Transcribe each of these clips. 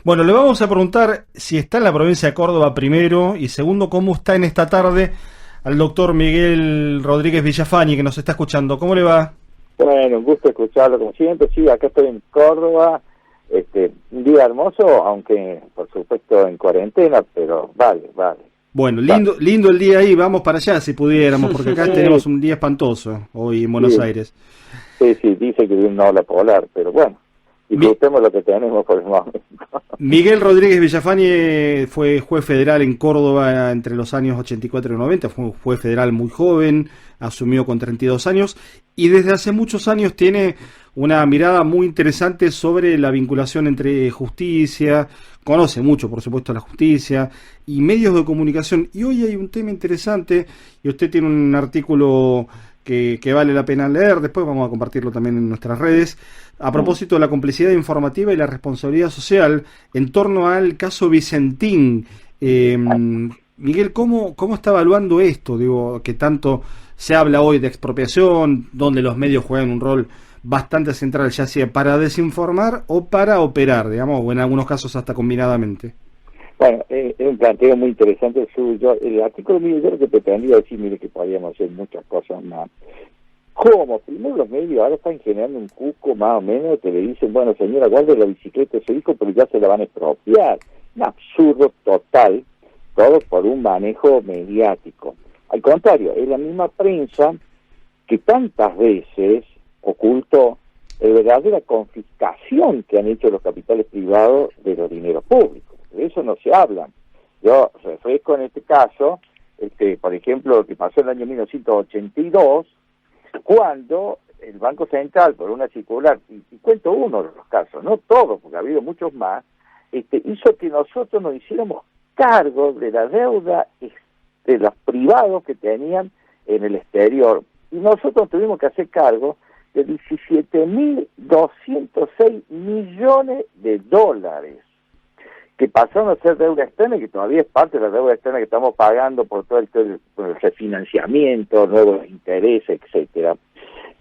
Bueno, le vamos a preguntar si está en la provincia de Córdoba primero y segundo, cómo está en esta tarde al doctor Miguel Rodríguez Villafañe, que nos está escuchando. ¿Cómo le va? Bueno, un gusto escucharlo como siempre. Sí, acá estoy en Córdoba. Un día hermoso, aunque por supuesto en cuarentena, pero vale. Bueno, Vale. lindo el día ahí, vamos para allá si pudiéramos, porque acá Sí, tenemos un día espantoso hoy en Buenos sí, Aires. sí, dice que viene una ola polar, pero bueno, Mi- disfrutemos lo que tenemos por el momento. Miguel Rodríguez Villafañe fue juez federal en Córdoba entre los años 84 y 90, fue un juez federal muy joven, asumió con 32 años y desde hace muchos años tiene una mirada muy interesante sobre la vinculación entre justicia, conoce mucho por supuesto la justicia y medios de comunicación. Y hoy hay un tema interesante y usted tiene un artículo que vale la pena leer, después vamos a compartirlo también en nuestras redes, a propósito de la complicidad informativa y la responsabilidad social en torno al caso Vicentín. Miguel, ¿cómo está evaluando esto? Digo, que tanto se habla hoy de expropiación, donde los medios juegan un rol bastante central, ya sea para desinformar o para operar, digamos, o en algunos casos hasta combinadamente. Bueno, es un planteo muy interesante el suyo. El artículo mío yo lo que pretendía decir, mire, que podíamos hacer muchas cosas más. ¿Cómo? Primero los medios ahora están generando un cuco más o menos que le dicen, bueno, señora, guarde la bicicleta de su hijo, pero ya se la van a expropiar. Un absurdo total, todo por un manejo mediático. Al contrario, es la misma prensa que tantas veces ocultó la verdadera confiscación que han hecho los capitales privados de los dineros públicos. De eso no se habla. Yo refresco en este caso, por ejemplo, lo que pasó en el año 1982, cuando el Banco Central, por una circular, y cuento uno de los casos, no todos, porque ha habido muchos más, hizo que nosotros nos hiciéramos cargo de la deuda de los privados que tenían en el exterior. Y nosotros tuvimos que hacer cargo de 17.206 millones de dólares, que pasaron a ser deuda externa y que todavía es parte de la deuda externa que estamos pagando por todo el refinanciamiento, nuevos intereses, etcétera.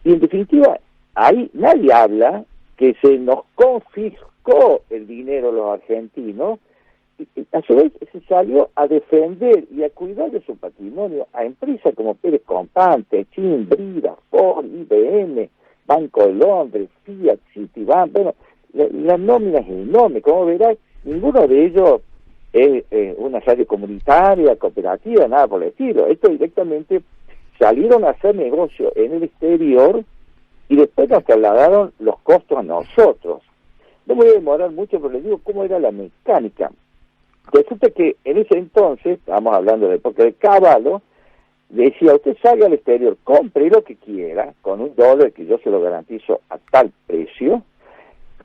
Y en definitiva, ahí nadie habla que se nos confiscó el dinero a los argentinos, y a su vez se salió a defender y a cuidar de su patrimonio a empresas como Pérez Compante, Chin, Brida, Ford, IBM, Banco de Londres, Fiat, Citibank. Bueno, la nómina es enorme, como verás. Ninguno de ellos es una radio comunitaria, cooperativa, nada por el estilo. Esto directamente salieron a hacer negocio en el exterior y después nos trasladaron los costos a nosotros. No me voy a demorar mucho, pero les digo cómo era la mecánica. Resulta que en ese entonces, estamos hablando de época de Cavallo, decía, usted salga al exterior, compre lo que quiera, con $1 que yo se lo garantizo a tal precio,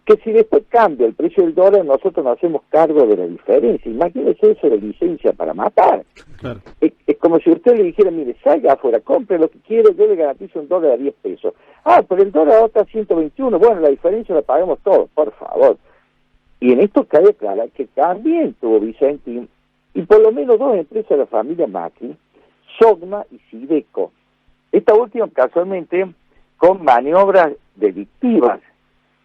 que si después cambia el precio del dólar, nosotros nos hacemos cargo de la diferencia. Imagínese eso de licencia para matar. Claro. Es como si usted le dijera, mire, salga afuera, compre lo que quiere, yo le garantizo $1 a 10 pesos. Ah, pero el dólar ahora está a 121, bueno, la diferencia la pagamos todos, por favor. Y en esto cabe aclarar que también tuvo Vicentín, y por lo menos dos empresas de la familia Macri, Sogma y Sideco. Esta última casualmente con maniobras delictivas,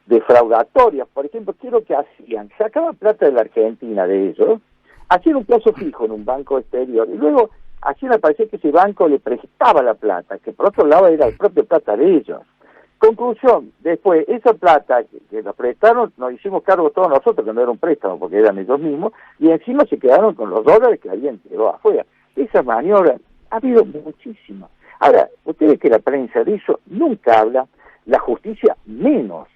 defraudatorias. Por ejemplo, ¿qué es lo que hacían? Sacaban plata de la Argentina de ellos, hacían un plazo fijo en un banco exterior, y luego hacían aparecer que ese banco le prestaba la plata, que por otro lado era el propio plata de ellos. Conclusión, después, esa plata que nos prestaron, nos hicimos cargo todos nosotros, que no era un préstamo, porque eran ellos mismos, y encima se quedaron con los dólares que habían quedado afuera. Esa maniobra ha habido muchísimas. Ahora, ustedes que la prensa de eso nunca habla, la justicia menos.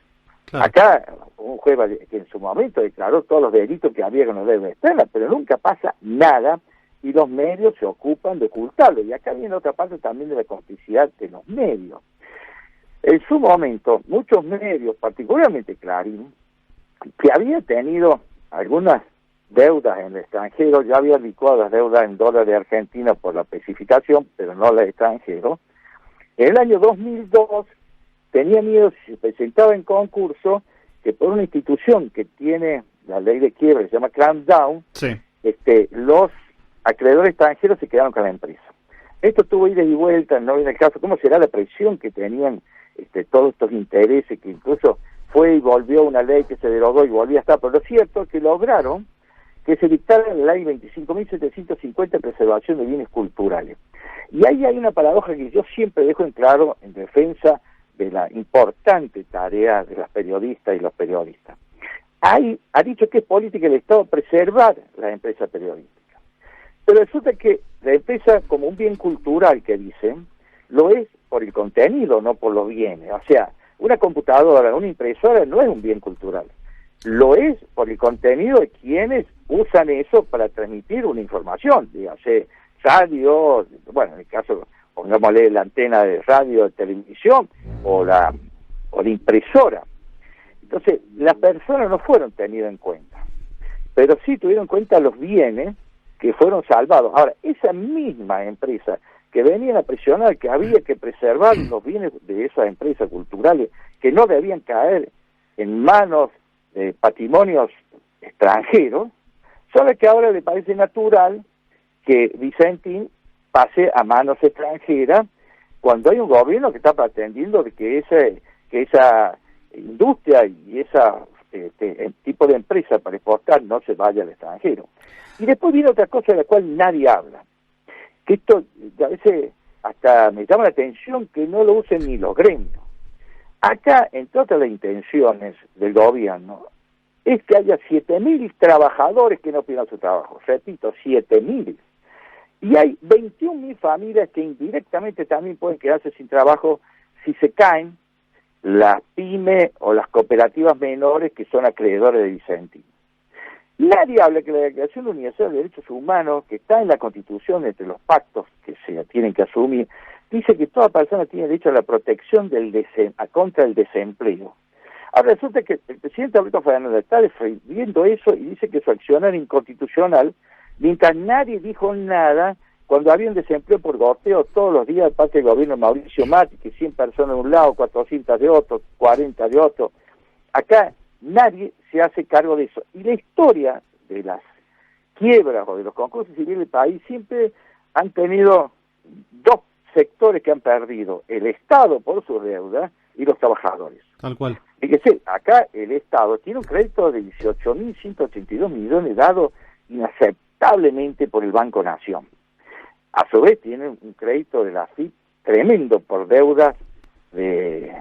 Claro. Acá, un juez que en su momento declaró todos los delitos que había con la deuda externa, pero nunca pasa nada, y los medios se ocupan de ocultarlo. Y acá viene otra parte también de la complicidad de los medios. En su momento, muchos medios, particularmente Clarín, que había tenido algunas deudas en el extranjero, ya había licuado las deudas en dólares de Argentina por la especificación, pero no las de extranjero. En el año 2002 tenía miedo, si se presentaba en concurso, que por una institución que tiene la ley de quiebra, se llama Clampdown, Sí. Los acreedores extranjeros se quedaron con la empresa. Esto tuvo idas y vueltas, no viene el caso. ¿Cómo será la presión que tenían todos estos intereses que incluso fue y volvió una ley que se derogó y volvió a estar, pero lo cierto es que lograron que se dictara la ley 25.750 de preservación de bienes culturales. Y ahí hay una paradoja que yo siempre dejo en claro en defensa de la importante tarea de las periodistas y los periodistas. Ha dicho que es política del Estado preservar las empresas periodísticas. Pero resulta que la empresa, como un bien cultural que dicen, lo es por el contenido, no por los bienes. O sea, una computadora, una impresora no es un bien cultural. Lo es por el contenido de quienes usan eso para transmitir una información, dígase radio, bueno, en el caso, pongámosle la antena de radio, de televisión, o la impresora. Entonces, las personas no fueron tenidas en cuenta, pero sí tuvieron en cuenta los bienes que fueron salvados. Ahora, esa misma empresa que venían a presionar que había que preservar los bienes de esas empresas culturales, que no debían caer en manos de patrimonios extranjeros, solo que ahora le parece natural que Vicentín pase a manos extranjeras cuando hay un gobierno que está pretendiendo de que esa industria y ese tipo de empresa para exportar no se vaya al extranjero. Y después viene otra cosa de la cual nadie habla, que esto a veces hasta me llama la atención que no lo usen ni los gremios. Acá, entre otras las intenciones del gobierno, es que haya 7.000 trabajadores que no pierdan su trabajo. Repito, 7.000. Y hay 21.000 familias que indirectamente también pueden quedarse sin trabajo si se caen las pymes o las cooperativas menores que son acreedores de Vicentín. Nadie habla que la Declaración Universal de Derechos Humanos, que está en la Constitución entre los pactos que se tienen que asumir, dice que toda persona tiene derecho a la protección contra el desempleo. Ahora resulta que el presidente Alberto Fernández está defendiendo eso y dice que su acción era inconstitucional, mientras nadie dijo nada cuando había un desempleo por goteo todos los días de parte del gobierno de Mauricio Macri, que 100 personas de un lado, 400 de otro, 40 de otro. Acá nadie se hace cargo de eso. Y la historia de las quiebras o de los concursos civiles del país siempre han tenido dos sectores que han perdido: el Estado por sus deudas y los trabajadores. Tal cual. Fíjese, acá el Estado tiene un crédito de 18.182 millones dado inaceptablemente por el Banco Nación. A su vez tiene un crédito de la AFIP tremendo por deudas de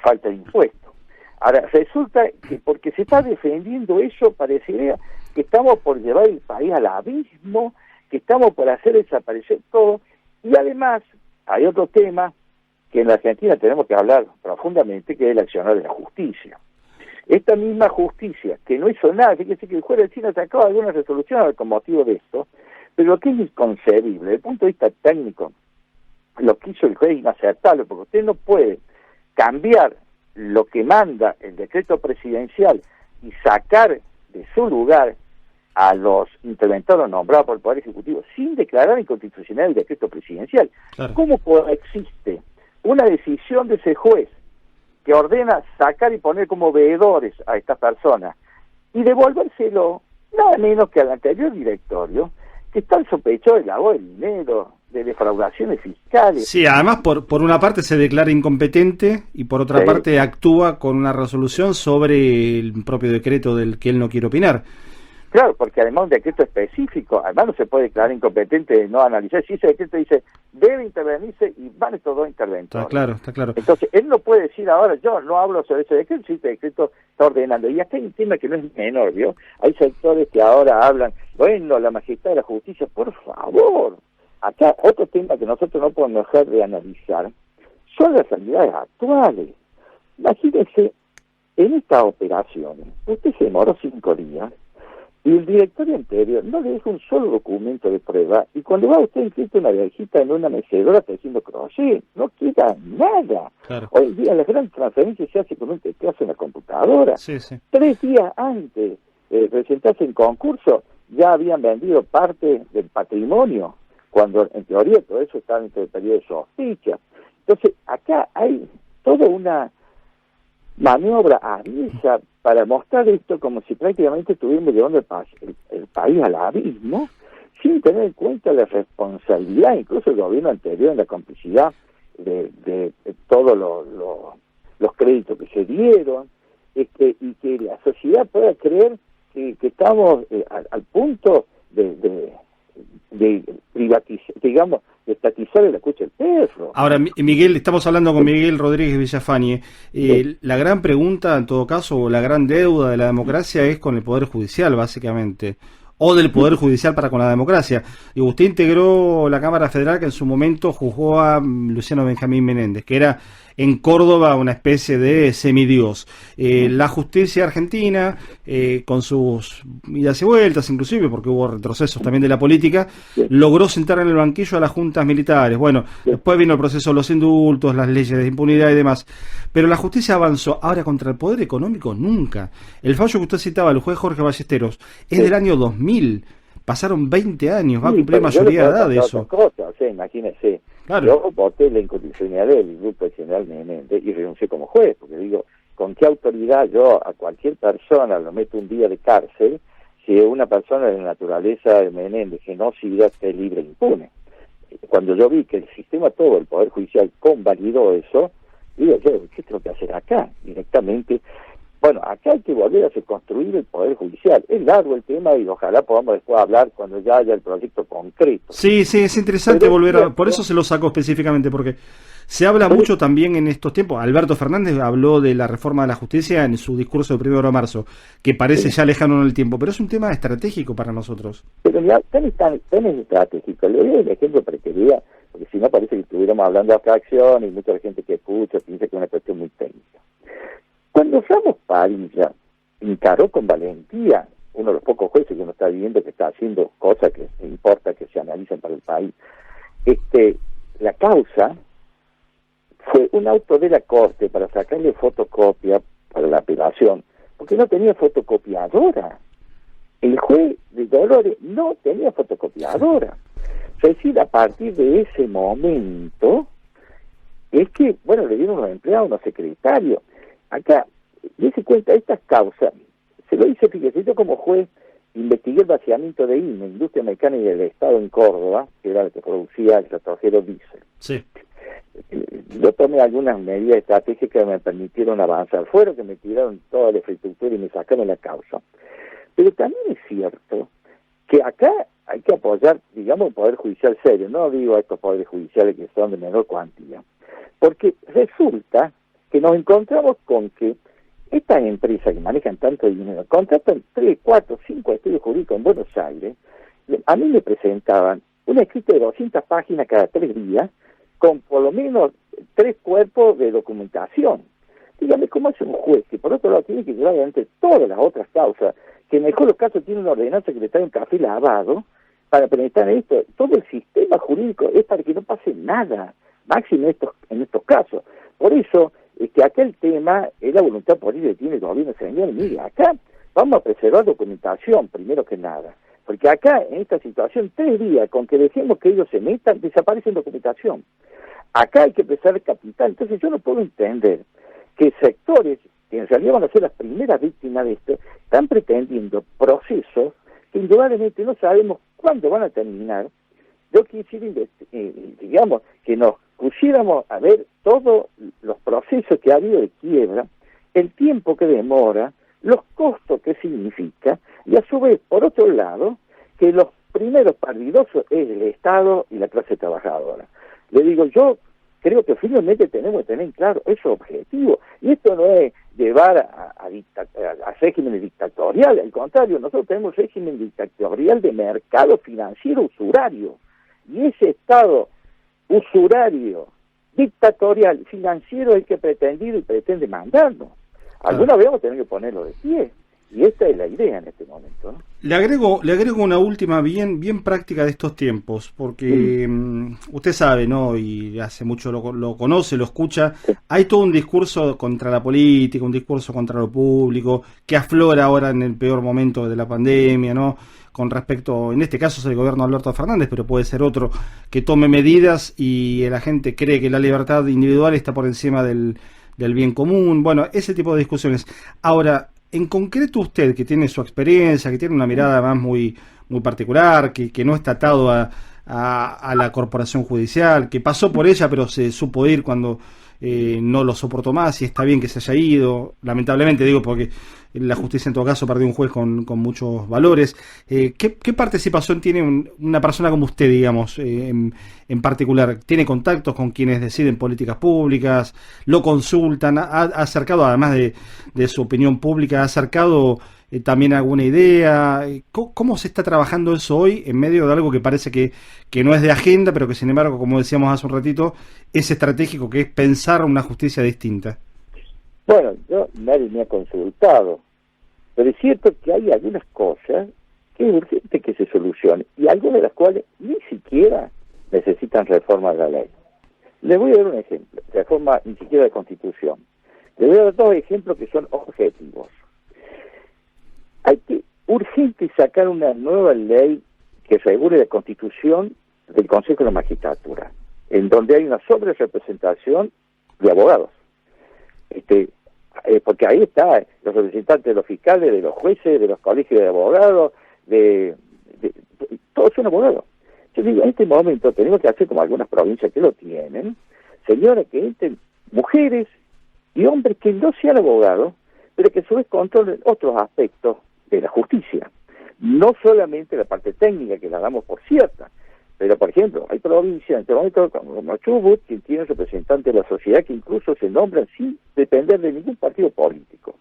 falta de impuestos. Ahora, resulta que porque se está defendiendo eso, parecería que estamos por llevar el país al abismo, que estamos por hacer desaparecer todo, y además hay otro tema que en la Argentina tenemos que hablar profundamente, que es el accionar de la justicia. Esta misma justicia, que no hizo nada, fíjese que el juez de China sacó alguna resolución con motivo de esto, pero lo que es inconcebible, desde el punto de vista técnico, lo que hizo el juez es inaceptable, porque usted no puede cambiar lo que manda el decreto presidencial y sacar de su lugar a los interventores nombrados por el Poder Ejecutivo sin declarar inconstitucional el decreto presidencial. Claro. ¿Cómo existe una decisión de ese juez que ordena sacar y poner como veedores a estas personas y devolvérselo nada menos que al anterior directorio, que está sospechado de lavado de dinero, de defraudaciones fiscales? Sí, además por una parte se declara incompetente y por otra parte actúa con una resolución sobre el propio decreto del que él no quiere opinar. Claro, porque además un decreto específico, además no se puede declarar incompetente de no analizar. Si ese decreto dice debe intervenirse y van estos dos interventores. Está claro. Entonces, él no puede decir ahora, yo no hablo sobre ese decreto, si ese decreto está ordenando. Y acá hay un tema que no es menor, ¿vio? Hay sectores que ahora hablan, bueno, la majestad de la justicia, por favor. Acá otro tema que nosotros no podemos dejar de analizar son las realidades actuales. Imagínense, en estas operaciones, usted se demoró 5 días, y el directorio anterior no le deja un solo documento de prueba, y cuando va usted encuentra una viejita en una mecedora tejiendo crochet, no queda nada. Claro. Hoy día la gran transferencia se hace con un teclado en la computadora. Sí. 3 días antes de presentarse en concurso, ya habían vendido parte del patrimonio, cuando en teoría todo eso está dentro del periodo de sospecha. Entonces, acá hay toda una maniobra aviesa para mostrar esto como si prácticamente estuviéramos llevando el país al abismo, sin tener en cuenta la responsabilidad, incluso el gobierno anterior, en la complicidad de todos los créditos que se dieron, y que la sociedad pueda creer que estamos al punto de privatizar, digamos, de estatizar el escucha el perro. Ahora, Miguel, estamos hablando con Miguel Rodríguez Villafañe. La gran pregunta, en todo caso, o la gran deuda de la democracia es con el Poder Judicial, básicamente, o del Poder Judicial para con la democracia. Y usted integró la Cámara Federal que en su momento juzgó a Luciano Benjamín Menéndez, que era en Córdoba una especie de semidios. La justicia argentina, con sus idas y vueltas, inclusive, porque hubo retrocesos también de la política, logró sentar en el banquillo a las juntas militares. Bueno, después vino el proceso de los indultos, las leyes de impunidad y demás. Pero la justicia avanzó. Ahora, contra el poder económico, nunca. El fallo que usted citaba, el juez Jorge Ballesteros, es del año 2000. Pasaron 20 años, va a cumplir mayoría de edad de eso. Cosas, imagínese. Claro. Yo voté la incondicionalidad del grupo general Menéndez y renuncié como juez, porque digo, ¿con qué autoridad yo a cualquier persona lo meto un día de cárcel si una persona de naturaleza de Menéndez, genocida, esté libre e impune? Cuando yo vi que el sistema todo, el Poder Judicial, convalidó eso, digo, ¿qué tengo que hacer acá? Directamente. Bueno, acá hay que volver a reconstruir el Poder Judicial. Es largo el tema y ojalá podamos después hablar cuando ya haya el proyecto concreto. Sí, es interesante volver a... Por eso se lo saco específicamente, porque se habla mucho también en estos tiempos. Alberto Fernández habló de la reforma de la justicia en su discurso del 1 de marzo, que parece ya lejano en el tiempo, pero es un tema estratégico para nosotros. Pero ya, tan estratégico. Le doy el ejemplo para que vea, porque si no parece que estuviéramos hablando de abstracción y mucha gente que escucha piensa que es una cuestión muy técnica. Cuando Ramos Padilla encaró con valentía, uno de los pocos jueces que uno está viendo que está haciendo cosas que importa que se analicen para el país, la causa fue un auto de la Corte para sacarle fotocopia para la apelación, porque no tenía fotocopiadora. El juez de Dolores no tenía fotocopiadora. Es decir, a partir de ese momento, es que, bueno, le dieron unos empleados, unos secretarios. Acá, dése cuenta, estas causas, se lo hice, fíjese, yo como juez investigué el vaciamiento de INE, Industria Mecánica del Estado en Córdoba, que era la que producía el retrojero diésel. Sí. Yo tomé algunas medidas estratégicas que me permitieron avanzar. Fueron que me tiraron toda la infraestructura y me sacaron la causa. Pero también es cierto que acá hay que apoyar, digamos, un poder judicial serio. No digo a estos poderes judiciales que son de menor cuantía. Porque resulta que nos encontramos con que estas empresas que manejan tanto dinero contratan 3, 4, 5 estudios jurídicos en Buenos Aires. A mí me presentaban un escrito de 200 páginas cada 3 días con por lo menos 3 cuerpos de documentación. Dígame, ¿cómo hace un juez que por otro lado tiene que llevar adelante todas las otras causas, que en el mejor caso tiene una ordenanza que le trae un café lavado para penetrar en esto? Todo el sistema jurídico es para que no pase nada, máximo en estos casos. Por eso es que acá el tema es la voluntad política que tiene el gobierno. Señor, mire, acá vamos a preservar documentación primero que nada, porque acá en esta situación 3 días con que dejemos que ellos se metan, desaparecen documentación. Acá hay que preservar capital. Entonces yo no puedo entender que sectores que en realidad van a ser las primeras víctimas de esto, están pretendiendo procesos que indudablemente no sabemos cuándo van a terminar. Yo quisiera, digamos, que nos pusiéramos a ver todos los procesos que ha habido de quiebra, el tiempo que demora, los costos que significa, y a su vez, por otro lado, que los primeros partidosos es el Estado y la clase trabajadora. Le digo, yo creo que finalmente tenemos que tener claro ese objetivo, y esto no es llevar a regímenes dictatoriales, al contrario, nosotros tenemos régimen dictatorial de mercado financiero usurario, y ese Estado usurario, dictatorial, financiero es el que pretendido y pretende mandarnos. Alguna vez vamos a tener que ponerlo de pie, y esta es la idea en este momento, ¿no? Le agrego una última bien práctica de estos tiempos, porque usted sabe, ¿no? Y hace mucho lo conoce, lo escucha. Hay todo un discurso contra la política, un discurso contra lo público, que aflora ahora en el peor momento de la pandemia, ¿no? Con respecto, en este caso es el gobierno de Alberto Fernández, pero puede ser otro, que tome medidas y la gente cree que la libertad individual está por encima del bien común. Bueno, ese tipo de discusiones. Ahora, en concreto usted, que tiene su experiencia, que tiene una mirada más muy particular, que no está atado a la corporación judicial, que pasó por ella pero se supo ir cuando no lo soportó más y está bien que se haya ido, lamentablemente digo, porque la justicia en todo caso perdió un juez con muchos valores. ¿Qué participación tiene una persona como usted, digamos, en particular? ¿Tiene contactos con quienes deciden políticas públicas? ¿Lo consultan? ¿Ha acercado, además de su opinión pública, ha acercado también alguna idea? ¿Cómo se está trabajando eso hoy en medio de algo que parece que no es de agenda, pero que sin embargo, como decíamos hace un ratito, es estratégico, que es pensar una justicia distinta? Bueno, nadie me ha consultado, pero es cierto que hay algunas cosas que es urgente que se solucionen, y algunas de las cuales ni siquiera necesitan reforma de la ley. Les voy a dar un ejemplo, reforma ni siquiera de Constitución. Les voy a dar dos ejemplos que son objetivos. Hay que urgente sacar una nueva ley que regule la constitución del Consejo de la Magistratura, en donde hay una sobrerepresentación de abogados. Porque ahí está los representantes de los fiscales, de los jueces, de los colegios de abogados, todos son abogados. Yo digo, en este momento tenemos que hacer como algunas provincias que lo tienen, señoras que entren mujeres y hombres que no sean abogados, pero que a su vez controlen otros aspectos de la justicia. No solamente la parte técnica, que la damos por cierta, pero por ejemplo, hay provincias en este momento como Chubut, que tienen representantes de la sociedad que incluso se nombran sin depender de ningún partido político.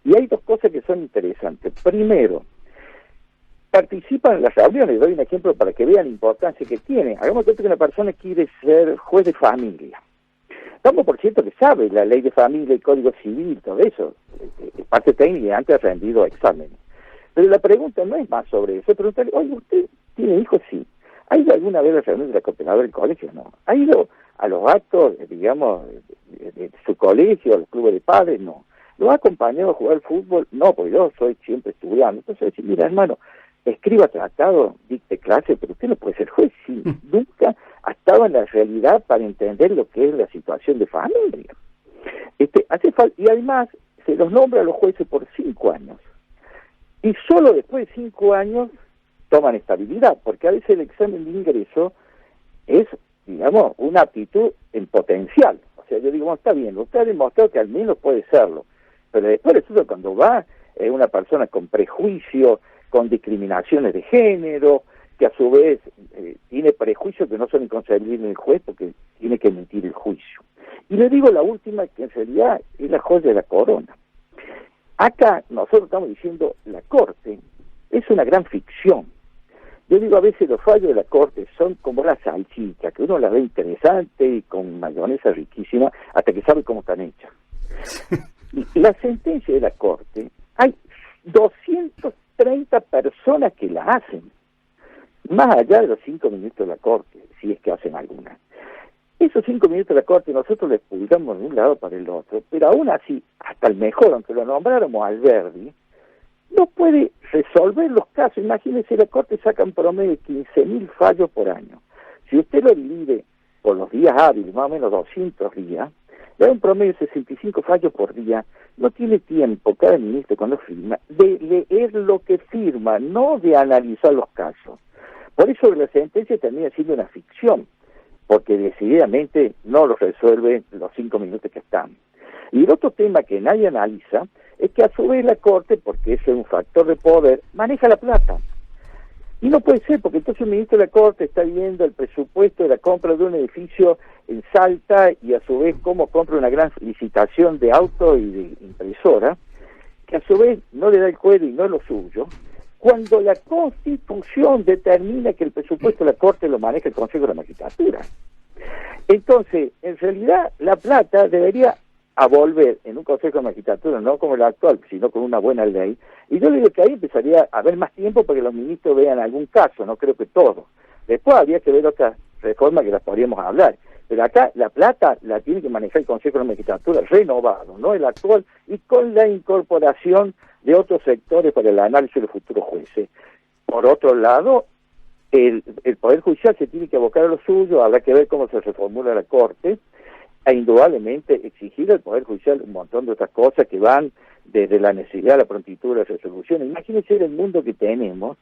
Y hay dos cosas que son interesantes. Primero, participan en las reuniones. Doy un ejemplo para que vean la importancia que tiene. Hagamos cuenta que una persona quiere ser juez de familia. Estamos por cierto que sabe la ley de familia, el código civil, todo eso. Es parte técnica y antes ha rendido exámenes. Pero la pregunta no es más sobre eso. Es preguntarle, oye, ¿usted tiene hijos? Sí. ¿Ha ido alguna vez a las reuniones de la coordinadora del colegio? No. ¿Ha ido a los actos, digamos, de su colegio, a los clubes de padres? No. ¿Lo ha acompañado a jugar al fútbol? No, porque yo soy siempre estudiante. Entonces, decir, mira, hermano, escriba tratado, dicte clase, pero usted no puede ser juez si nunca ha estado en la realidad para entender lo que es la situación de familia. Hace falta, y además se los nombra a los jueces por 5 años. Y solo después de 5 años toman estabilidad, porque a veces el examen de ingreso es, digamos, una aptitud en potencial. O sea, yo digo, bueno, está bien, usted ha demostrado que al menos puede serlo, pero después resulta cuando va una persona con prejuicio, con discriminaciones de género, que a su vez tiene prejuicios que no son inconcebibles en el juez porque tiene que emitir el juicio. Y le digo la última, que en realidad es la joya de la corona. Acá nosotros estamos diciendo la Corte es una gran ficción. Yo digo, a veces los fallos de la Corte son como la salchicha, que uno la ve interesante y con mayonesa riquísima, hasta que sabe cómo están hechas. Y la sentencia de la Corte, hay 230 personas que la hacen, más allá de los 5 ministros de la Corte, si es que hacen alguna. Esos 5 ministros de la Corte nosotros les publicamos de un lado para el otro, pero aún así, hasta el mejor, aunque lo nombráramos Alberdi, no puede resolver los casos. Imagínense, la Corte saca un promedio de 15.000 fallos por año. Si usted lo divide por los días hábiles, más o menos 200 días, le da un promedio de 65 fallos por día. No tiene tiempo cada ministro cuando firma de leer lo que firma, no de analizar los casos. Por eso la sentencia termina siendo una ficción, porque decididamente no lo resuelve los 5 minutos que están. Y el otro tema que nadie analiza es que a su vez la Corte, porque ese es un factor de poder, maneja la plata. Y no puede ser, porque entonces el ministro de la Corte está viendo el presupuesto de la compra de un edificio en Salta y a su vez cómo compra una gran licitación de auto y de impresora, que a su vez no le da el cuero y no es lo suyo, cuando la Constitución determina que el presupuesto de la Corte lo maneja el Consejo de la Magistratura. Entonces, en realidad, la plata debería a volver en un Consejo de Magistratura, no como el actual, sino con una buena ley. Y yo digo que ahí empezaría a haber más tiempo para que los ministros vean algún caso, no creo que todo. Después habría que ver otras reformas que las podríamos hablar. Pero acá la plata la tiene que manejar el Consejo de Magistratura renovado, no el actual, y con la incorporación de otros sectores para el análisis de los futuros jueces. Por otro lado, el Poder Judicial se tiene que abocar a lo suyo, habrá que ver cómo se reformula la Corte, e indudablemente exigir al Poder Judicial un montón de otras cosas que van desde la necesidad de la prontitud de la resolución. Imagínense el mundo que tenemos,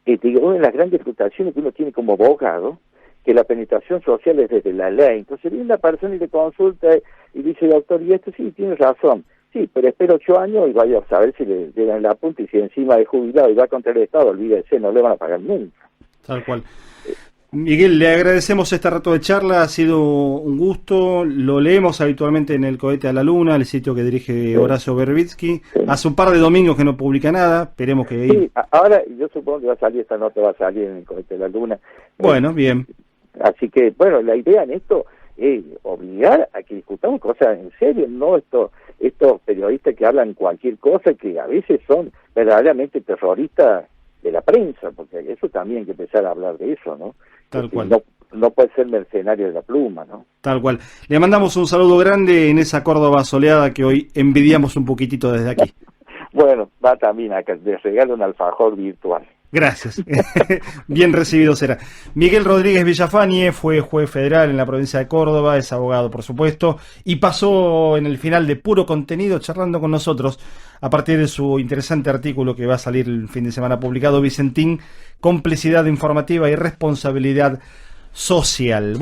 una de las grandes frustraciones que uno tiene como abogado, que la penetración social es desde la ley. Entonces viene una persona y le consulta y dice, doctor, y esto sí, tiene razón. Sí, pero espera 8 años y vaya a saber si le llegan la punta, y si encima de jubilado y va contra el Estado, olvídese, no le van a pagar nunca. Tal cual. Miguel, le agradecemos este rato de charla, ha sido un gusto, lo leemos habitualmente en El Cohete a la Luna, el sitio que dirige Horacio Verbitsky. Sí. Hace un par de domingos que no publica nada, esperemos que... Sí, ahora yo supongo que va a salir, esta nota va a salir en El Cohete a la Luna. Bueno, bien. Así que, bueno, la idea en esto es obligar a que discutamos cosas en serio, no estos periodistas que hablan cualquier cosa, que a veces son verdaderamente terroristas de la prensa, porque eso también hay que empezar a hablar de eso, ¿no? Tal cual. No puede ser mercenario de la pluma, ¿no? Tal cual. Le mandamos un saludo grande en esa Córdoba soleada que hoy envidiamos un poquitito desde aquí. Bueno, va también a que les regalo un alfajor virtual. Gracias. Bien recibido será. Miguel Rodríguez Villafañe fue juez federal en la provincia de Córdoba, es abogado por supuesto, y pasó en el final de Puro Contenido charlando con nosotros a partir de su interesante artículo que va a salir el fin de semana publicado, Vicentín, complicidad informativa y responsabilidad social.